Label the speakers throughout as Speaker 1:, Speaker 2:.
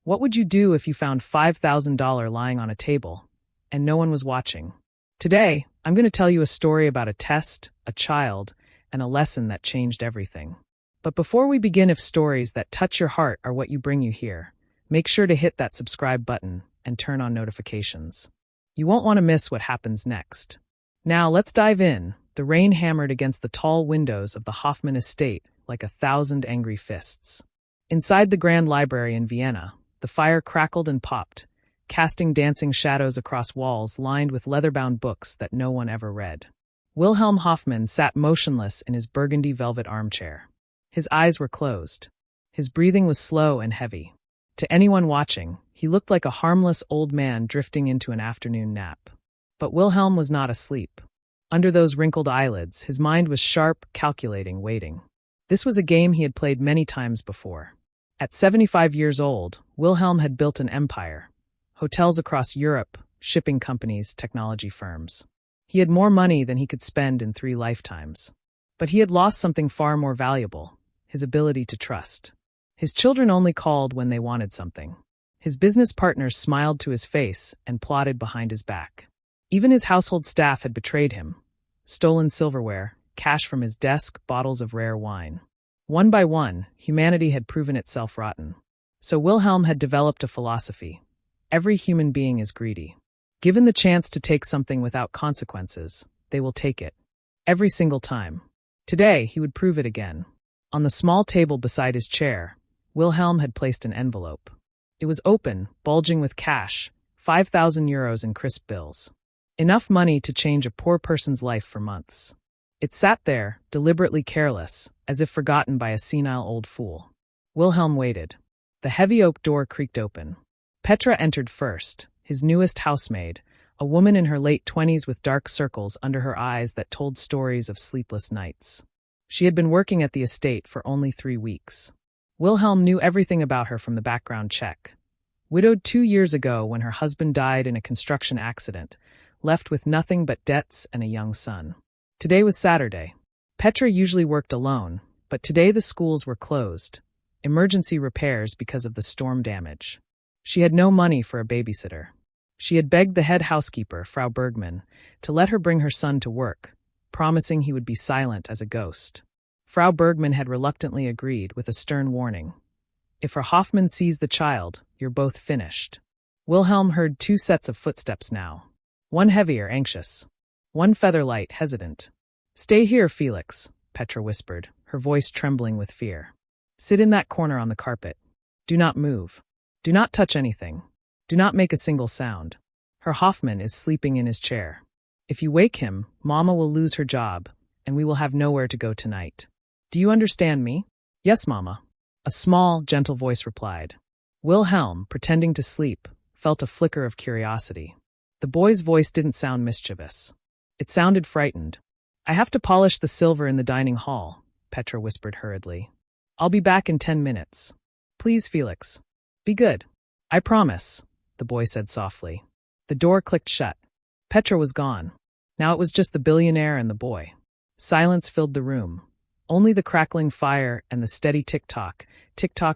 Speaker 1: What would you do if you found $5,000 lying on a table and no one was watching? Today, I'm going to tell you a story about a test, a child, and a lesson that changed everything. But before we begin, if stories that touch your heart are what bring you here, make sure to hit that subscribe button and turn on notifications. You won't want to miss what happens next. Now, let's dive in. The rain hammered against the tall windows of the Hoffman estate like 1,000 angry fists. Inside the Grand Library in Vienna, the fire crackled and popped, casting dancing shadows across walls lined with leather-bound books that no one ever read. Wilhelm Hoffman sat motionless in his burgundy velvet armchair. His eyes were closed. His breathing was slow and heavy. To anyone watching, he looked like a harmless old man drifting into an afternoon nap. But Wilhelm was not asleep. Under those wrinkled eyelids, his mind was sharp, calculating, waiting. This was a game he had played many times before. At 75 years old, Wilhelm had built an empire. Hotels across Europe, shipping companies, technology firms. He had more money than he could spend in 3 lifetimes. But he had lost something far more valuable: his ability to trust. His children only called when they wanted something. His business partners smiled to his face and plotted behind his back. Even his household staff had betrayed him. Stolen silverware, cash from his desk, bottles of rare wine. One by one, humanity had proven itself rotten. So Wilhelm had developed a philosophy. Every human being is greedy. Given the chance to take something without consequences, they will take it. Every single time. Today, he would prove it again. On the small table beside his chair, Wilhelm had placed an envelope. It was open, bulging with cash, 5,000 euros in crisp bills. Enough money to change a poor person's life for months. It sat there, deliberately careless, as if forgotten by a senile old fool. Wilhelm waited. The heavy oak door creaked open. Petra entered first, his newest housemaid, a woman in her late 20s with dark circles under her eyes that told stories of sleepless nights. She had been working at the estate for only 3 weeks. Wilhelm knew everything about her from the background check. Widowed 2 years ago when her husband died in a construction accident, left with nothing but debts and a young son. Today was Saturday. Petra usually worked alone, but today the schools were closed. Emergency repairs because of the storm damage. She had no money for a babysitter. She had begged the head housekeeper, Frau Bergmann, to let her bring her son to work, promising he would be silent as a ghost. Frau Bergmann had reluctantly agreed with a stern warning. If Herr Hoffman sees the child, you're both finished. Wilhelm heard 2 sets of footsteps now. One heavier, anxious. One feather-light, hesitant. "Stay here, Felix," Petra whispered, her voice trembling with fear. "Sit in that corner on the carpet. Do not move. Do not touch anything. Do not make a single sound. Herr Hoffman is sleeping in his chair. If you wake him, Mama will lose her job, and we will have nowhere to go tonight. Do you understand me?" "Yes, Mama," a small, gentle voice replied. Wilhelm, pretending to sleep, felt a flicker of curiosity. The boy's voice didn't sound mischievous. It sounded frightened. "I have to polish the silver in the dining hall," Petra whispered hurriedly. "I'll be back in 10 minutes. Please, Felix. Be good." "I promise," the boy said softly. The door clicked shut. Petra was gone. Now it was just the billionaire and the boy. Silence filled the room. Only the crackling fire and the steady tick-tock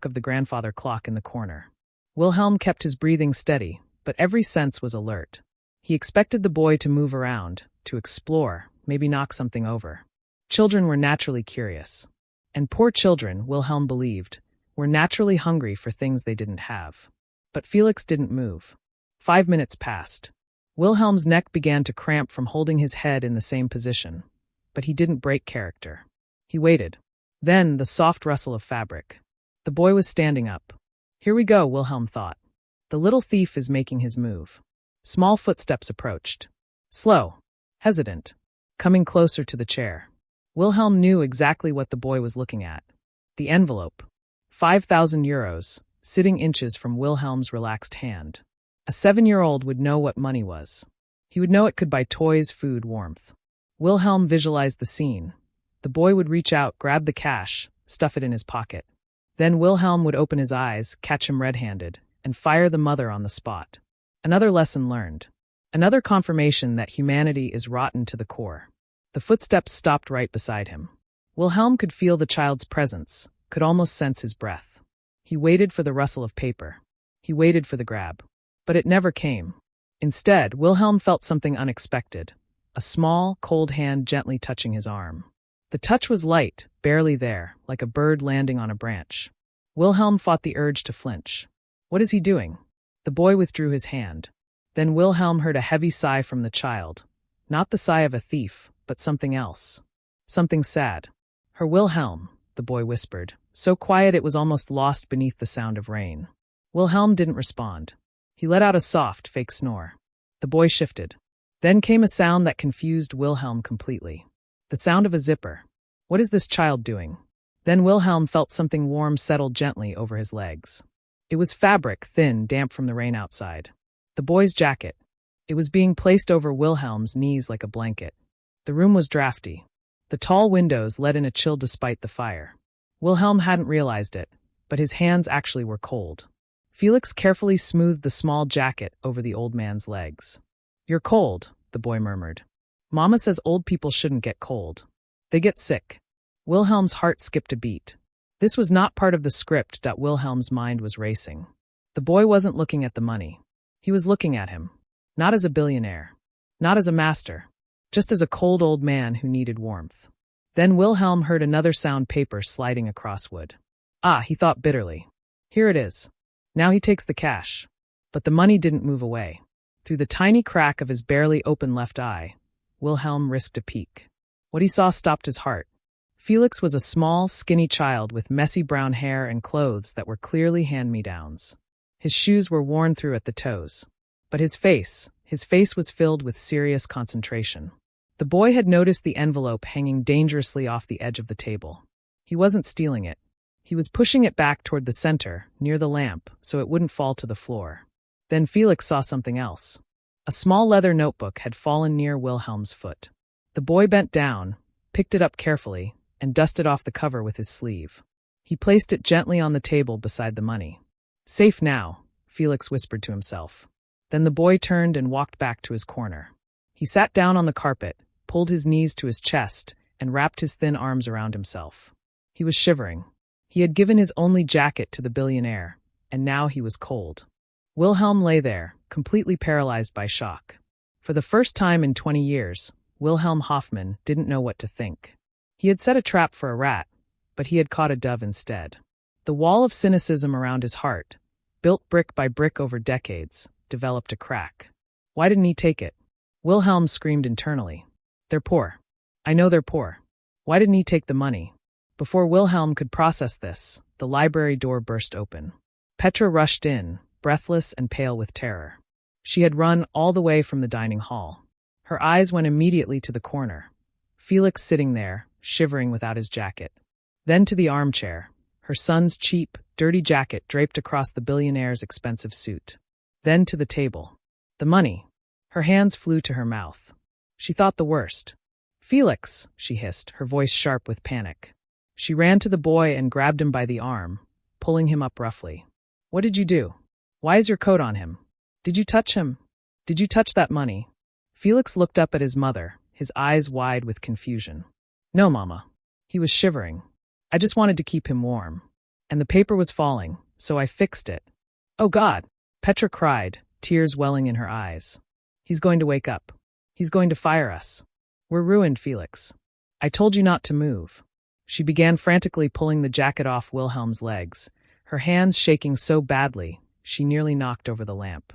Speaker 1: of the grandfather clock in the corner. Wilhelm kept his breathing steady, but every sense was alert. He expected the boy to move around, to explore, maybe knock something over. Children were naturally curious. And poor children, Wilhelm believed, were naturally hungry for things they didn't have. But Felix didn't move. 5 minutes passed. Wilhelm's neck began to cramp from holding his head in the same position. But he didn't break character. He waited. Then, the soft rustle of fabric. The boy was standing up. "Here we go," Wilhelm thought. The little thief is making his move. Small footsteps approached. Slow. Hesitant. Coming closer to the chair. Wilhelm knew exactly what the boy was looking at. The envelope. 5,000 euros, sitting inches from Wilhelm's relaxed hand. A 7-year-old would know what money was. He would know it could buy toys, food, warmth. Wilhelm visualized the scene. The boy would reach out, grab the cash, stuff it in his pocket. Then Wilhelm would open his eyes, catch him red-handed, and fire the mother on the spot. Another lesson learned. Another confirmation that humanity is rotten to the core. The footsteps stopped right beside him. Wilhelm could feel the child's presence, could almost sense his breath. He waited for the rustle of paper. He waited for the grab. But it never came. Instead, Wilhelm felt something unexpected, a small, cold hand gently touching his arm. The touch was light, barely there, like a bird landing on a branch. Wilhelm fought the urge to flinch. What is he doing? The boy withdrew his hand. Then Wilhelm heard a heavy sigh from the child. Not the sigh of a thief, but something else. Something sad. Her Wilhelm, the boy whispered, so quiet it was almost lost beneath the sound of rain. Wilhelm didn't respond. He let out a soft, fake snore. The boy shifted. Then came a sound that confused Wilhelm completely. The sound of a zipper. What is this child doing? Then Wilhelm felt something warm settle gently over his legs. It was fabric, thin, damp from the rain outside. The boy's jacket. It was being placed over Wilhelm's knees like a blanket. The room was drafty. The tall windows let in a chill despite the fire. Wilhelm hadn't realized it, but his hands actually were cold. Felix carefully smoothed the small jacket over the old man's legs. "You're cold," the boy murmured. "Mama says old people shouldn't get cold. They get sick." Wilhelm's heart skipped a beat. This was not part of the script that Wilhelm's mind was racing. The boy wasn't looking at the money. He was looking at him. Not as a billionaire. Not as a master. Just as a cold old man who needed warmth. Then Wilhelm heard another sound, paper sliding across wood. Ah, he thought bitterly. Here it is. Now he takes the cash. But the money didn't move away. Through the tiny crack of his barely open left eye, Wilhelm risked a peek. What he saw stopped his heart. Felix was a small, skinny child with messy brown hair and clothes that were clearly hand-me-downs. His shoes were worn through at the toes. But his face was filled with serious concentration. The boy had noticed the envelope hanging dangerously off the edge of the table. He wasn't stealing it. He was pushing it back toward the center, near the lamp, so it wouldn't fall to the floor. Then Felix saw something else. A small leather notebook had fallen near Wilhelm's foot. The boy bent down, picked it up carefully, and dusted off the cover with his sleeve. He placed it gently on the table beside the money. "Safe now," Felix whispered to himself. Then the boy turned and walked back to his corner. He sat down on the carpet, pulled his knees to his chest, and wrapped his thin arms around himself. He was shivering. He had given his only jacket to the billionaire, and now he was cold. Wilhelm lay there, completely paralyzed by shock. For the first time in 20 years, Wilhelm Hoffmann didn't know what to think. He had set a trap for a rat, but he had caught a dove instead. The wall of cynicism around his heart, built brick by brick over decades, developed a crack. Why didn't he take it? Wilhelm screamed internally. They're poor. I know they're poor. Why didn't he take the money? Before Wilhelm could process this, the library door burst open. Petra rushed in, breathless and pale with terror. She had run all the way from the dining hall. Her eyes went immediately to the corner. Felix sitting there, shivering without his jacket. Then to the armchair, her son's cheap, dirty jacket draped across the billionaire's expensive suit. Then to the table. The money. Her hands flew to her mouth. She thought the worst. "Felix," she hissed, her voice sharp with panic. She ran to the boy and grabbed him by the arm, pulling him up roughly. "What did you do? Why is your coat on him? Did you touch him? Did you touch that money?" Felix looked up at his mother, his eyes wide with confusion. "No, Mama." He was shivering. "I just wanted to keep him warm. And the paper was falling, so I fixed it." "Oh God!" Petra cried, tears welling in her eyes. "He's going to wake up. He's going to fire us. We're ruined, Felix. I told you not to move." She began frantically pulling the jacket off Wilhelm's legs, her hands shaking so badly, she nearly knocked over the lamp.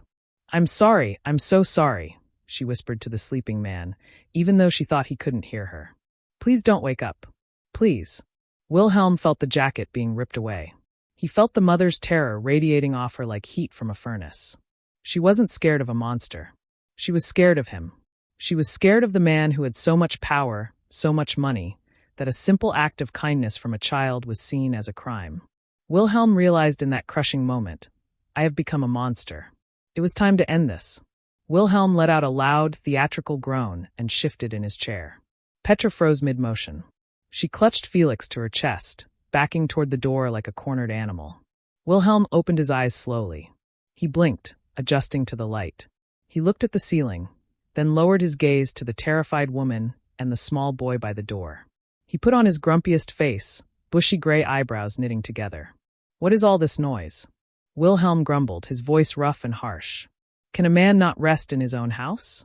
Speaker 1: I'm so sorry," she whispered to the sleeping man, even though she thought he couldn't hear her. "Please don't wake up. Please." Wilhelm felt the jacket being ripped away. He felt the mother's terror radiating off her like heat from a furnace. She wasn't scared of a monster. She was scared of him. She was scared of the man who had so much power, so much money, that a simple act of kindness from a child was seen as a crime. Wilhelm realized in that crushing moment, I have become a monster. It was time to end this. Wilhelm let out a loud, theatrical groan and shifted in his chair. Petra froze mid-motion. She clutched Felix to her chest, backing toward the door like a cornered animal. Wilhelm opened his eyes slowly. He blinked, adjusting to the light. He looked at the ceiling, then lowered his gaze to the terrified woman and the small boy by the door. He put on his grumpiest face, bushy gray eyebrows knitting together. What is all this noise? Wilhelm grumbled, his voice rough and harsh. Can a man not rest in his own house?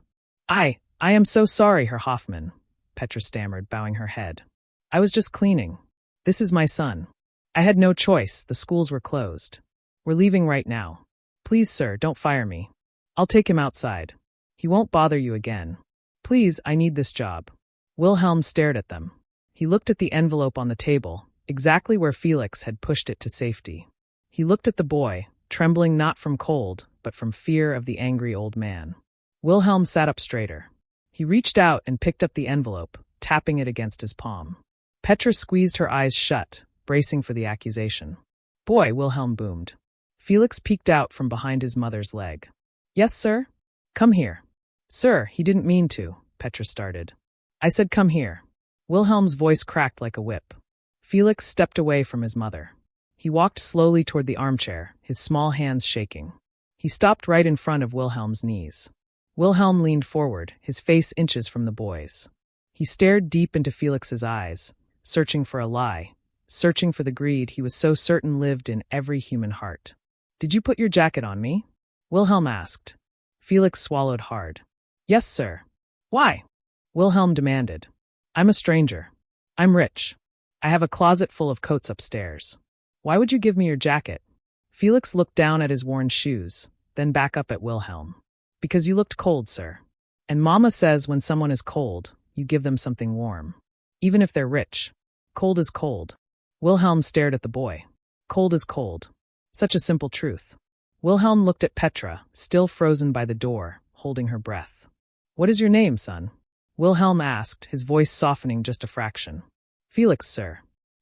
Speaker 1: I am so sorry, Herr Hoffmann, Petra stammered, bowing her head. I was just cleaning. This is my son. I had no choice, the schools were closed. We're leaving right now. Please, sir, don't fire me. I'll take him outside. He won't bother you again. Please, I need this job. Wilhelm stared at them. He looked at the envelope on the table, exactly where Felix had pushed it to safety. He looked at the boy, trembling not from cold, but from fear of the angry old man. Wilhelm sat up straighter. He reached out and picked up the envelope, tapping it against his palm. Petra squeezed her eyes shut, bracing for the accusation. Boy, Wilhelm boomed. Felix peeked out from behind his mother's leg. Yes, sir? Come here. Sir, he didn't mean to, Petra started. I said come here. Wilhelm's voice cracked like a whip. Felix stepped away from his mother. He walked slowly toward the armchair, his small hands shaking. He stopped right in front of Wilhelm's knees. Wilhelm leaned forward, his face inches from the boy's. He stared deep into Felix's eyes, searching for a lie, searching for the greed he was so certain lived in every human heart. Did you put your jacket on me? Wilhelm asked. Felix swallowed hard. Yes, sir. Why? Wilhelm demanded. I'm a stranger. I'm rich. I have a closet full of coats upstairs. Why would you give me your jacket? Felix looked down at his worn shoes, then back up at Wilhelm. Because you looked cold, sir. And Mama says when someone is cold, you give them something warm. Even if they're rich. Cold is cold. Wilhelm stared at the boy. Cold is cold. Such a simple truth. Wilhelm looked at Petra, still frozen by the door, holding her breath. What is your name, son? Wilhelm asked, his voice softening just a fraction. Felix, sir.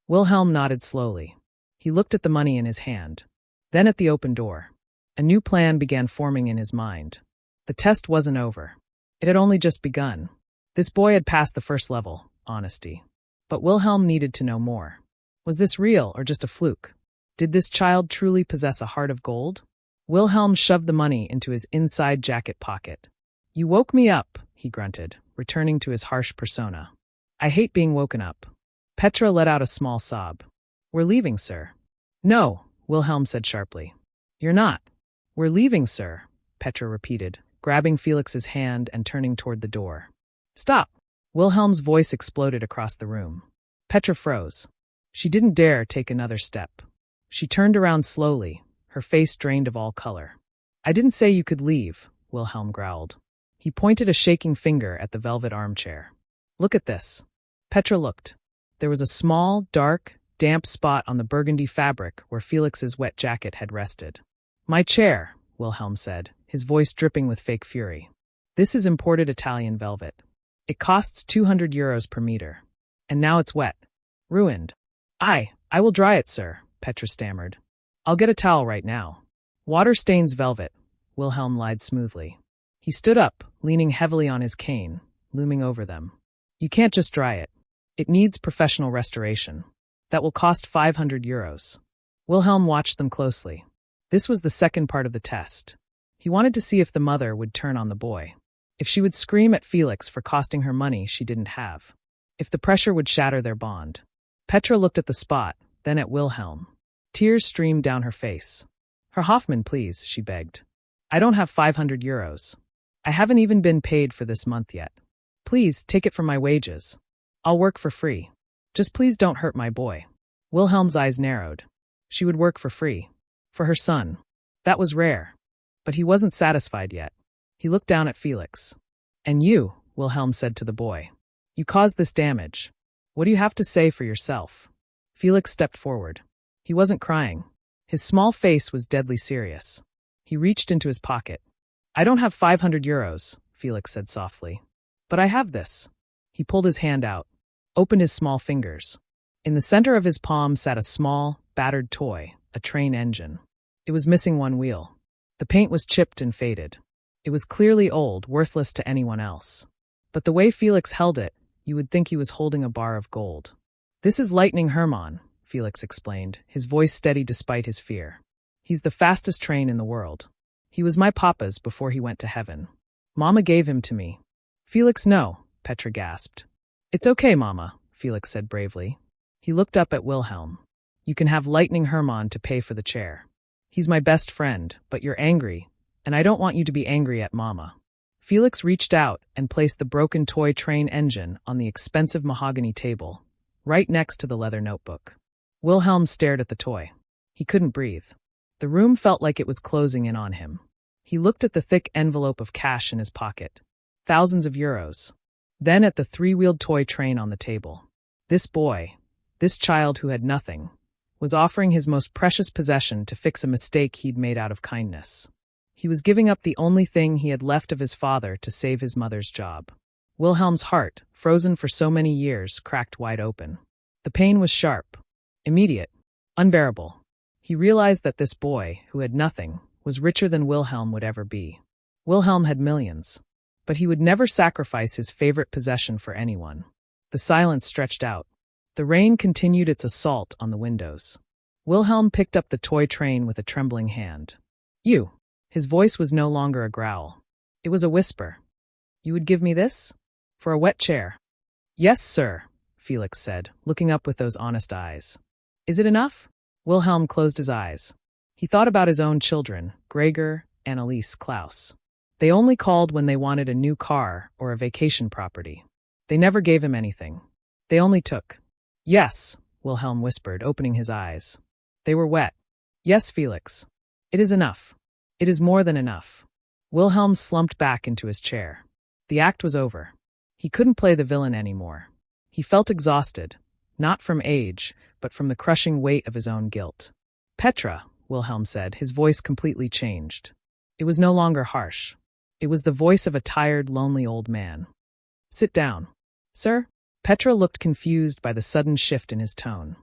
Speaker 1: Wilhelm nodded slowly. He looked at the money in his hand. Then at the open door. A new plan began forming in his mind. The test wasn't over. It had only just begun. This boy had passed the first level, honesty. But Wilhelm needed to know more. Was this real or just a fluke? Did this child truly possess a heart of gold? Wilhelm shoved the money into his inside jacket pocket. You woke me up, he grunted, returning to his harsh persona. I hate being woken up. Petra let out a small sob. We're leaving, sir. No, Wilhelm said sharply. You're not. We're leaving, sir, Petra repeated, grabbing Felix's hand and turning toward the door. Stop! Wilhelm's voice exploded across the room. Petra froze. She didn't dare take another step. She turned around slowly, her face drained of all color. I didn't say you could leave, Wilhelm growled. He pointed a shaking finger at the velvet armchair. Look at this. Petra looked. There was a small, dark, damp spot on the burgundy fabric where Felix's wet jacket had rested. My chair, Wilhelm said, his voice dripping with fake fury. This is imported Italian velvet. It costs 200 euros per meter. And now it's wet. Ruined. I will dry it, sir, Petra stammered. I'll get a towel right now. Water stains velvet, Wilhelm lied smoothly. He stood up, leaning heavily on his cane, looming over them. You can't just dry it. It needs professional restoration. That will cost 500 euros. Wilhelm watched them closely. This was the second part of the test. He wanted to see if the mother would turn on the boy. If she would scream at Felix for costing her money she didn't have. If the pressure would shatter their bond. Petra looked at the spot, then at Wilhelm. Tears streamed down her face. Herr Hoffmann, please, she begged. I don't have 500 euros. I haven't even been paid for this month yet. Please, take it from my wages. I'll work for free. Just please don't hurt my boy. Wilhelm's eyes narrowed. She would work for free. For her son. That was rare. But he wasn't satisfied yet. He looked down at Felix. And you, Wilhelm said to the boy. You caused this damage. What do you have to say for yourself? Felix stepped forward. He wasn't crying. His small face was deadly serious. He reached into his pocket. I don't have 500 euros, Felix said softly. But I have this. He pulled his hand out, opened his small fingers. In the center of his palm sat a small, battered toy, a train engine. It was missing one wheel. The paint was chipped and faded. It was clearly old, worthless to anyone else. But the way Felix held it, you would think he was holding a bar of gold. This is Lightning Hermann, Felix explained, his voice steady despite his fear. He's the fastest train in the world. He was my papa's before he went to heaven. Mama gave him to me. Felix, no, Petra gasped. It's okay, Mama, Felix said bravely. He looked up at Wilhelm. You can have Lightning Hermann to pay for the chair. He's my best friend, but you're angry, and I don't want you to be angry at Mama. Felix reached out and placed the broken toy train engine on the expensive mahogany table, right next to the leather notebook. Wilhelm stared at the toy. He couldn't breathe. The room felt like it was closing in on him. He looked at the thick envelope of cash in his pocket. Thousands of euros. Then at the three-wheeled toy train on the table. This boy, this child who had nothing, was offering his most precious possession to fix a mistake he'd made out of kindness. He was giving up the only thing he had left of his father to save his mother's job. Wilhelm's heart, frozen for so many years, cracked wide open. The pain was sharp, immediate, unbearable. He realized that this boy, who had nothing, was richer than Wilhelm would ever be. Wilhelm had millions, but he would never sacrifice his favorite possession for anyone. The silence stretched out. The rain continued its assault on the windows. Wilhelm picked up the toy train with a trembling hand. You. His voice was no longer a growl. It was a whisper. You would give me this? For a wet chair? Yes, sir, Felix said, looking up with those honest eyes. Is it enough? Wilhelm closed his eyes. He thought about his own children, Gregor, Anneliese, Klaus. They only called when they wanted a new car or a vacation property. They never gave him anything. They only took. Yes, Wilhelm whispered, opening his eyes. They were wet. Yes, Felix. It is enough. It is more than enough. Wilhelm slumped back into his chair. The act was over. He couldn't play the villain anymore. He felt exhausted, not from age, but from the crushing weight of his own guilt. Petra, Wilhelm said, his voice completely changed. It was no longer harsh. It was the voice of a tired, lonely old man. Sit down. Sir? Petra looked confused by the sudden shift in his tone.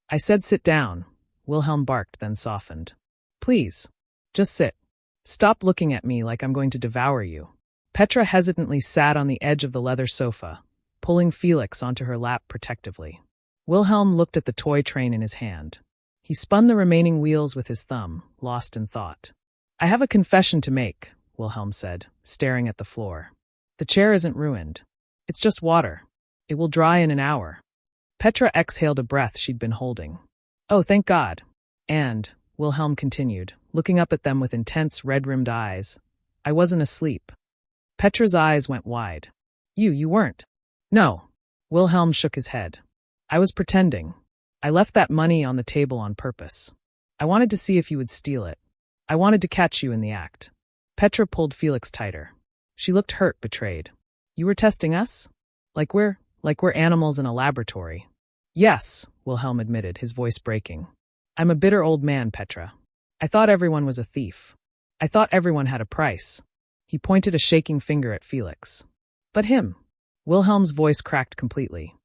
Speaker 1: I said sit down, Wilhelm barked, then softened. Please. Just sit. Stop looking at me like I'm going to devour you. Petra hesitantly sat on the edge of the leather sofa, pulling Felix onto her lap protectively. Wilhelm looked at the toy train in his hand. He spun the remaining wheels with his thumb, lost in thought. I have a confession to make, Wilhelm said, staring at the floor. The chair isn't ruined. It's just water. It will dry in an hour. Petra exhaled a breath she'd been holding. Oh, thank God. And, Wilhelm continued, looking up at them with intense red-rimmed eyes, I wasn't asleep. Petra's eyes went wide. You weren't. No. Wilhelm shook his head. I was pretending. I left that money on the table on purpose. I wanted to see if you would steal it. I wanted to catch you in the act. Petra pulled Felix tighter. She looked hurt, betrayed. You were testing us? Like we're animals in a laboratory. Yes, Wilhelm admitted, his voice breaking. I'm a bitter old man, Petra. I thought everyone was a thief. I thought everyone had a price. He pointed a shaking finger at Felix. But him. Wilhelm's voice cracked completely.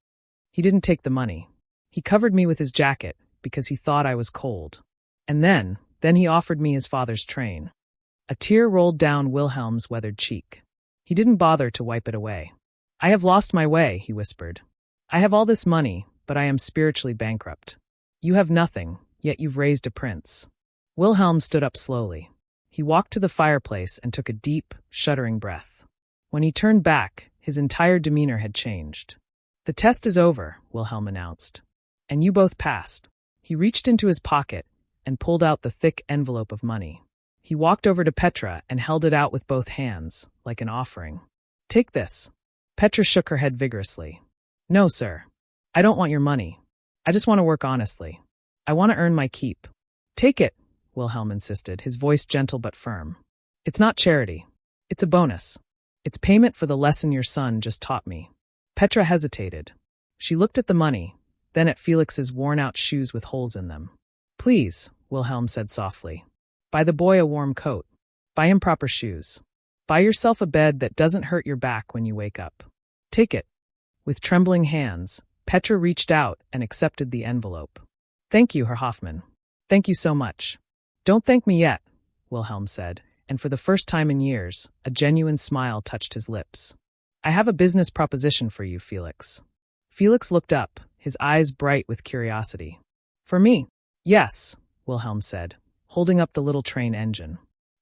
Speaker 1: He didn't take the money. He covered me with his jacket because he thought I was cold. And then he offered me his father's train. A tear rolled down Wilhelm's weathered cheek. He didn't bother to wipe it away. I have lost my way, he whispered. I have all this money, but I am spiritually bankrupt. You have nothing, yet you've raised a prince. Wilhelm stood up slowly. He walked to the fireplace and took a deep, shuddering breath. When he turned back, his entire demeanor had changed. The test is over, Wilhelm announced. And you both passed. He reached into his pocket and pulled out the thick envelope of money. He walked over to Petra and held it out with both hands, like an offering. Take this. Petra shook her head vigorously. No, sir. I don't want your money. I just want to work honestly. I want to earn my keep. Take it, Wilhelm insisted, his voice gentle but firm. It's not charity. It's a bonus. It's payment for the lesson your son just taught me. Petra hesitated. She looked at the money, then at Felix's worn-out shoes with holes in them. Please, Wilhelm said softly. Buy the boy a warm coat. Buy him proper shoes. Buy yourself a bed that doesn't hurt your back when you wake up. Take it. With trembling hands, Petra reached out and accepted the envelope. Thank you, Herr Hoffmann. Thank you so much. Don't thank me yet, Wilhelm said, and for the first time in years, a genuine smile touched his lips. I have a business proposition for you, Felix. Felix looked up, his eyes bright with curiosity. For me? Yes, Wilhelm said, holding up the little train engine.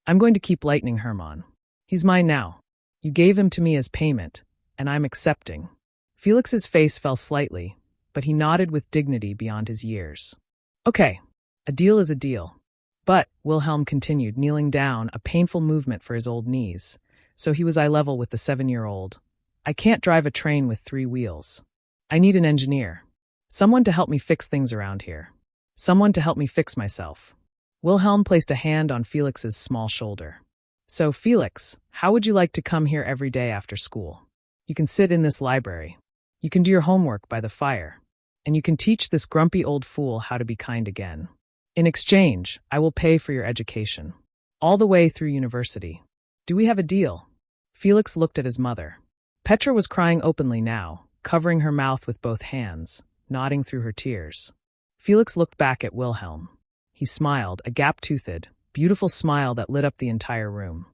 Speaker 1: I'm going to keep lightning Hermann. He's mine now. You gave him to me as payment, and I'm accepting. Felix's face fell slightly, but he nodded with dignity beyond his years. Okay, a deal is a deal. But, Wilhelm continued, kneeling down, a painful movement for his old knees. So he was eye level with the 7-year-old. I can't drive a train with 3 wheels. I need an engineer. Someone to help me fix things around here. Someone to help me fix myself. Wilhelm placed a hand on Felix's small shoulder. So, Felix, how would you like to come here every day after school? You can sit in this library. You can do your homework by the fire. And you can teach this grumpy old fool how to be kind again. In exchange, I will pay for your education. All the way through university. Do we have a deal? Felix looked at his mother. Petra was crying openly now, covering her mouth with both hands, nodding through her tears. Felix looked back at Wilhelm. He smiled, a gap-toothed, beautiful smile that lit up the entire room.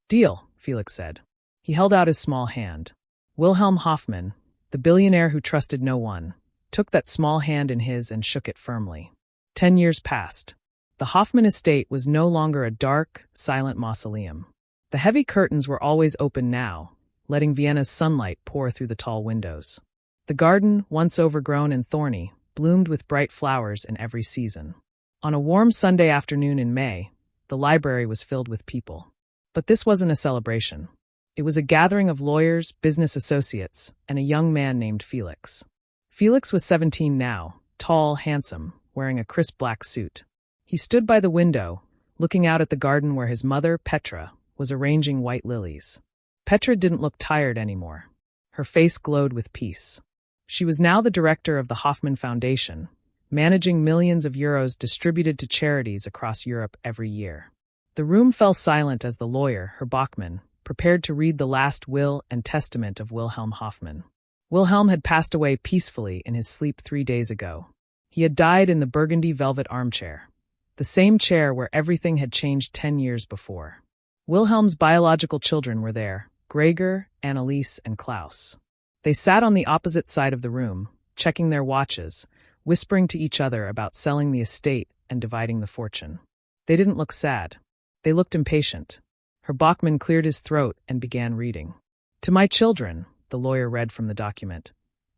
Speaker 1: Deal, Felix said. He held out his small hand. Wilhelm Hoffman, the billionaire who trusted no one, took that small hand in his and shook it firmly. 10 years passed. The Hoffman estate was no longer a dark, silent mausoleum. The heavy curtains were always open now, letting Vienna's sunlight pour through the tall windows. The garden, once overgrown and thorny, bloomed with bright flowers in every season. On a warm Sunday afternoon in May, the library was filled with people. But this wasn't a celebration. It was a gathering of lawyers, business associates, and a young man named Felix. Felix was 17 now, tall, handsome, wearing a crisp black suit. He stood by the window, looking out at the garden where his mother, Petra, was arranging white lilies. Petra didn't look tired anymore. Her face glowed with peace. She was now the director of the Hoffman Foundation, managing millions of euros distributed to charities across Europe every year. The room fell silent as the lawyer, Herr Bachmann, prepared to read the last will and testament of Wilhelm Hoffman. Wilhelm had passed away peacefully in his sleep 3 days ago. He had died in the burgundy velvet armchair, the same chair where everything had changed 10 years before. Wilhelm's biological children were there, Gregor, Anneliese, and Klaus. They sat on the opposite side of the room, checking their watches, whispering to each other about selling the estate and dividing the fortune. They didn't look sad. They looked impatient. Herr Bachmann cleared his throat and began reading. To my children, the lawyer read from the document,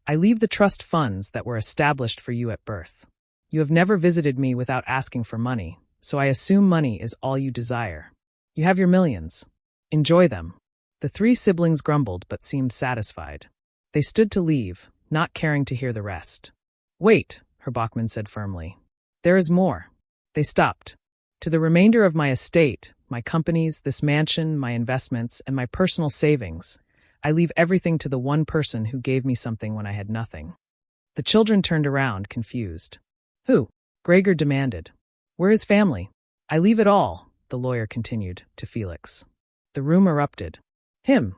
Speaker 1: I leave the trust funds that were established for you at birth. You have never visited me without asking for money, so I assume money is all you desire. You have your millions. Enjoy them. The 3 siblings grumbled but seemed satisfied. They stood to leave, not caring to hear the rest. Wait, Herr Bachmann said firmly. There is more. They stopped. To the remainder of my estate, my companies, this mansion, my investments, and my personal savings, I leave everything to the one person who gave me something when I had nothing. The children turned around, confused. Who? Gregor demanded. We're his family. I leave it all, the lawyer continued, to Felix. The room erupted. Him.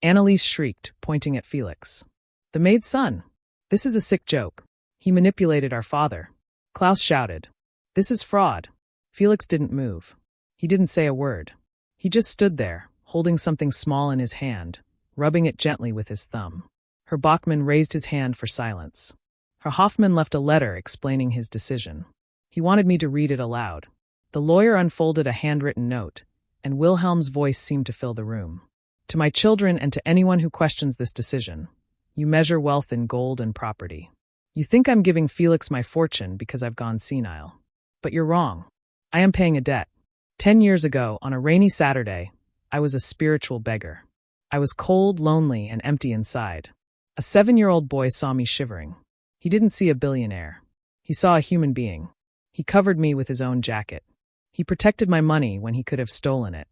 Speaker 1: Anneliese shrieked, pointing at Felix. The maid's son. This is a sick joke. He manipulated our father. Klaus shouted. This is fraud. Felix didn't move. He didn't say a word. He just stood there, holding something small in his hand, rubbing it gently with his thumb. Herr Bachmann raised his hand for silence. Herr Hoffman left a letter explaining his decision. He wanted me to read it aloud. The lawyer unfolded a handwritten note, and Wilhelm's voice seemed to fill the room. To my children and to anyone who questions this decision, you measure wealth in gold and property. You think I'm giving Felix my fortune because I've gone senile. But you're wrong. I am paying a debt. 10 years ago, on a rainy Saturday, I was a spiritual beggar. I was cold, lonely, and empty inside. A 7-year-old boy saw me shivering. He didn't see a billionaire. He saw a human being. He covered me with his own jacket. He protected my money when he could have stolen it.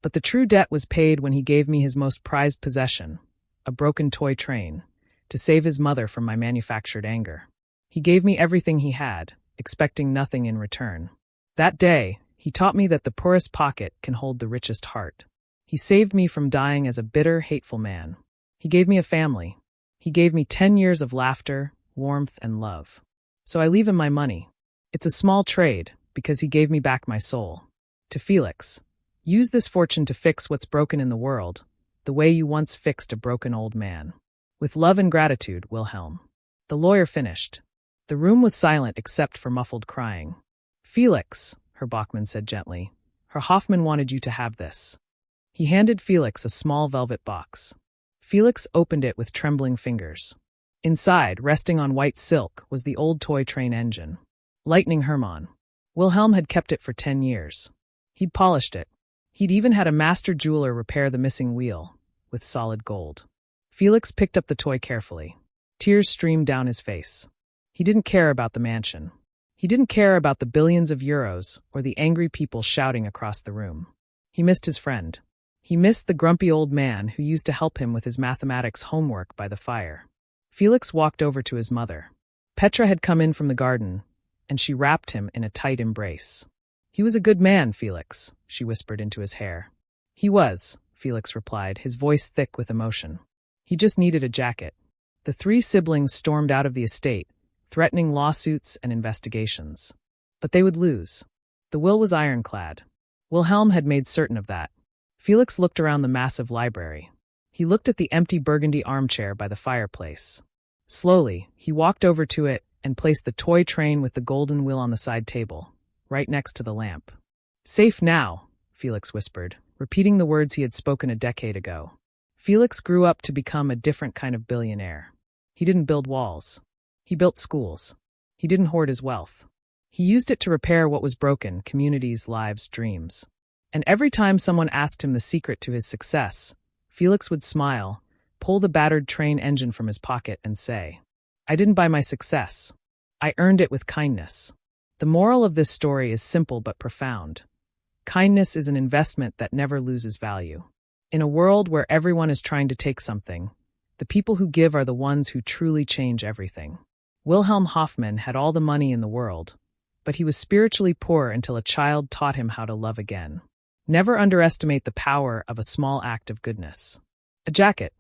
Speaker 1: But the true debt was paid when he gave me his most prized possession, a broken toy train, to save his mother from my manufactured anger. He gave me everything he had, expecting nothing in return. That day, he taught me that the poorest pocket can hold the richest heart. He saved me from dying as a bitter, hateful man. He gave me a family. He gave me 10 years of laughter, warmth, and love. So I leave him my money. It's a small trade, because he gave me back my soul. To Felix, use this fortune to fix what's broken in the world, the way you once fixed a broken old man. With love and gratitude, Wilhelm. The lawyer finished. The room was silent except for muffled crying. Felix, Herr Bachmann said gently, Herr Hoffman wanted you to have this. He handed Felix a small velvet box. Felix opened it with trembling fingers. Inside, resting on white silk, was the old toy train engine. Lightning Hermann. Wilhelm had kept it for 10 years. He'd polished it. He'd even had a master jeweler repair the missing wheel, with solid gold. Felix picked up the toy carefully. Tears streamed down his face. He didn't care about the mansion. He didn't care about the billions of euros or the angry people shouting across the room. He missed his friend. He missed the grumpy old man who used to help him with his mathematics homework by the fire. Felix walked over to his mother. Petra had come in from the garden, and she wrapped him in a tight embrace. "He was a good man, Felix," she whispered into his hair. "He was," Felix replied, his voice thick with emotion. "He just needed a jacket." The three siblings stormed out of the estate, threatening lawsuits and investigations. But they would lose. The will was ironclad. Wilhelm had made certain of that. Felix looked around the massive library. He looked at the empty burgundy armchair by the fireplace. Slowly, he walked over to it and placed the toy train with the golden wheel on the side table, right next to the lamp. "Safe now," Felix whispered, repeating the words he had spoken a decade ago. Felix grew up to become a different kind of billionaire. He didn't build walls. He built schools. He didn't hoard his wealth. He used it to repair what was broken, communities, lives, dreams. And every time someone asked him the secret to his success, Felix would smile, pull the battered train engine from his pocket, and say, "I didn't buy my success. I earned it with kindness." The moral of this story is simple but profound. Kindness is an investment that never loses value. In a world where everyone is trying to take something, the people who give are the ones who truly change everything. Wilhelm Hoffmann had all the money in the world, but he was spiritually poor until a child taught him how to love again. Never underestimate the power of a small act of goodness. A jacket,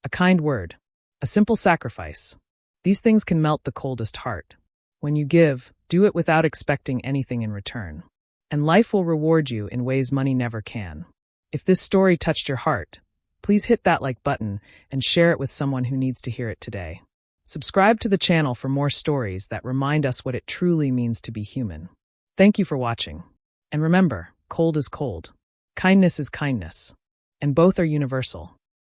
Speaker 1: a kind word, a simple sacrifice. These things can melt the coldest heart. When you give, do it without expecting anything in return. And life will reward you in ways money never can. If this story touched your heart, please hit that like button and share it with someone who needs to hear it today. Subscribe to the channel for more stories that remind us what it truly means to be human. Thank you for watching. And remember, cold is cold. Kindness is kindness. And both are universal.